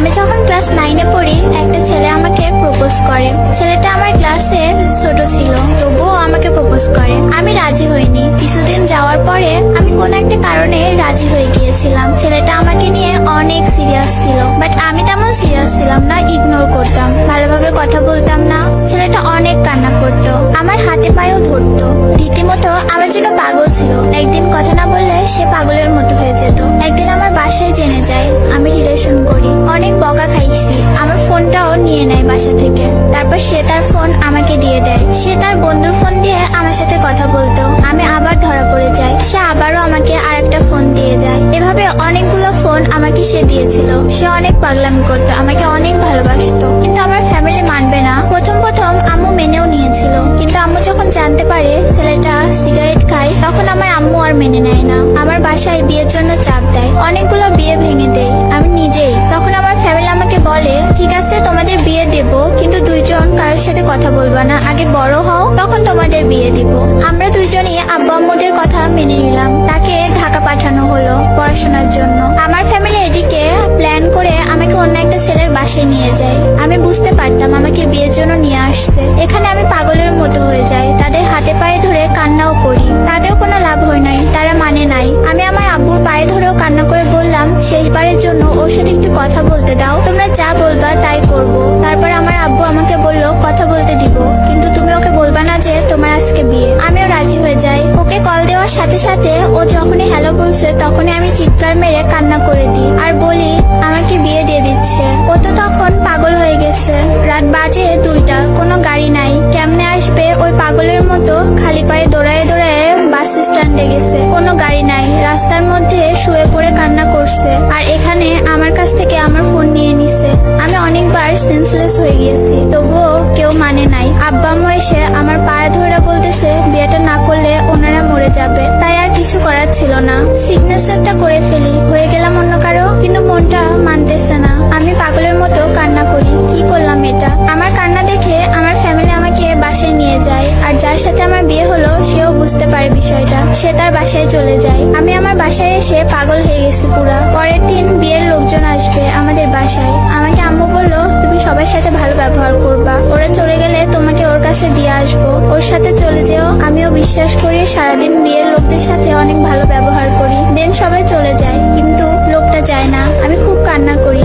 আমি যখন ক্লাস 9-এ পড়ি, একটা ছেলে আমাকে প্রপোজ করে। ছেলেটা আমার ক্লাসে ছোট ছিল, তবুও আমাকে প্রপোজ করে। আমি রাজি হইনি। কিছুদিন যাওয়ার পরে আমি কোনো একটা কারণে রাজি হয়ে গিয়েছিলাম। ছেলেটা আমাকে নিয়ে অনেক সিরিয়াস ছিল, বাট আমি তেমন সিরিয়াস ছিলাম না, ইগনোর করতাম, ভালোভাবে কথা বলতাম না। ছেলেটা অনেক কান্না করতো, আমার হাতে পায়েও ধরতো, রীতিমতো আমার জন্য পাগল ছিল। একদিন কথা না বললে সে পাগলের মতো হয়ে যেত। একদিন আমার বাসায় জেনে যায় আমি রিলেশন করি। অনেক বকা খাইছি, আমার ফোনটাও নিয়ে নেয় বাসা থেকে। তারপর সে তার ফোন আমাকে দিয়ে দেয়। সে তার বন্ধুর ফোন দিয়ে আমার সাথে কথা বলতো। আমি আবার ধরা পড়ে যাই, সে আবারও আমাকে আরেকটা ফোন দিয়ে দেয়। এভাবে অনেকগুলো ফোন আমাকে সে দিয়েছিল। সে অনেক পাগলামি করতো, আমাকে অনেক ভালোবাসতো, কিন্তু আমার ফ্যামিলি মানবে না। প্রথম প্রথম আম্মু মেনেও নিয়েছিল, কিন্তু আম্মু যখন জানতে পারে ছেলেটা সিগারেট খায়, তখন আমার আম্মু আর মেনে নেয় না। আমার বাসায় বিয়ের জন্য চাপ দেয়, অনেকগুলো বিয়ে ভেঙে দেয় আমি নিজেই। তখন আমার ফ্যামিলি আমাকে বলে, ঠিক আছে তোমাদের বিয়ে দেব, কিন্তু দুইজন কারোর সাথে কথা বলবা না, আগে বড় হও, তখন তোমাদের বিয়ে দিব। আমরা দুইজনই আব্বু আম্মুদের কথা মেনে নিলাম। তাকে ঢাকা পাঠানো হলো পড়াশোনার জন্য। আমার ফ্যামিলি এদিকে প্ল্যান করে আমাকে অন্য একটা ছেলের বাসায় নিয়ে যায়। আমি বুঝতে পারতাম আমাকে বিয়ের জন্য নিয়ে আসছে। এখানে আমি পাগলের মতো হয়ে যাই, তাদের হাতে পায়ে ধরে কান্নাও করি। তাতেও কোনো লাভ হয় নাই, তারা মানে নাই। আমি আমার আব্বুর পায়ে ধরেও কান্না করে বললাম, শেষবারের জন্য ওর সাথে একটু কথা বলতে দাও, তোমরা যা বলবা তাই করব। তারপর আমার আব্বু আমাকে বলল, কথা বলতে দিব, কিন্তু তুমি ওকে বলবা না যে তোমার আজকে বিয়ে। আমিও রাজি হয়ে যাই। ওকে কল দেওয়ার সাথে সাথে ও যখনই হ্যালো বলছে, তখনই আমি চিৎকার মেরে কান্না করে দিই আর বলি আমাকে বিয়ে দিয়ে দিচ্ছে। ও তো তখন পাগল হয়ে গেছে। রাত বাজে 2টা, কোনো গাড়ি নাই, কেমনে আসবে? ওই পাগলের মতো খালি পায়ে দৌড়ায় দৌড়ায় বাস স্ট্যান্ডে গেছে, কোনো গাড়ি নাই, রাস্তার মধ্যে শুয়ে পড়ে কান্না করছে। আর এখানে আমার কাছ থেকে আমার ফোন নিয়ে নিছে। আমি অনেকবার সেন্সলেস হয়ে গিয়েছি, তবুও কেউ মানে নাই। আব্বা আম্মু এসে আমার পায়ে ধরে বলতেছে বিয়েটা না করলে ওনারা মরে যাবে। তাই আর কিছু করার ছিল না, সিগনেচারটা করে ফেলি, হয়ে গেলাম অন্য কারো। কিন্তু মনটা মানতেছে না, আমি পাগলের মতো কান্না করি। কি করলাম এটা? আমার কান্না দেখে আমার ফ্যামিলি আমাকে বাসায় নিয়ে যায়। আর যার সাথে আমার বিয়ে হলো সেও বুঝতে পারে বিষয়টা, সে তার বাসায় চলে যায়। আমি আমার বাসায় এসে পাগল হয়ে গেছি পুরা। পরের দিন বিয়ের লোকজন আসবে আমাদের বাসায়। আমাকে আম্মু বললো, তুমি সবার সাথে ভালো ব্যবহার করবা, ওরা চলে গেলে তোমাকে ওর কাছে দিয়ে আসবো, ওর সাথে চলে যেও। আমিও বিশ্বাস করি, সারাদিন বিয়ের লোকদের সাথে অনেক ভালো ব্যবহার করি। দেন সবাই চলে যায়, কিন্তু লোকটা যায় না। আমি খুব কান্না করি।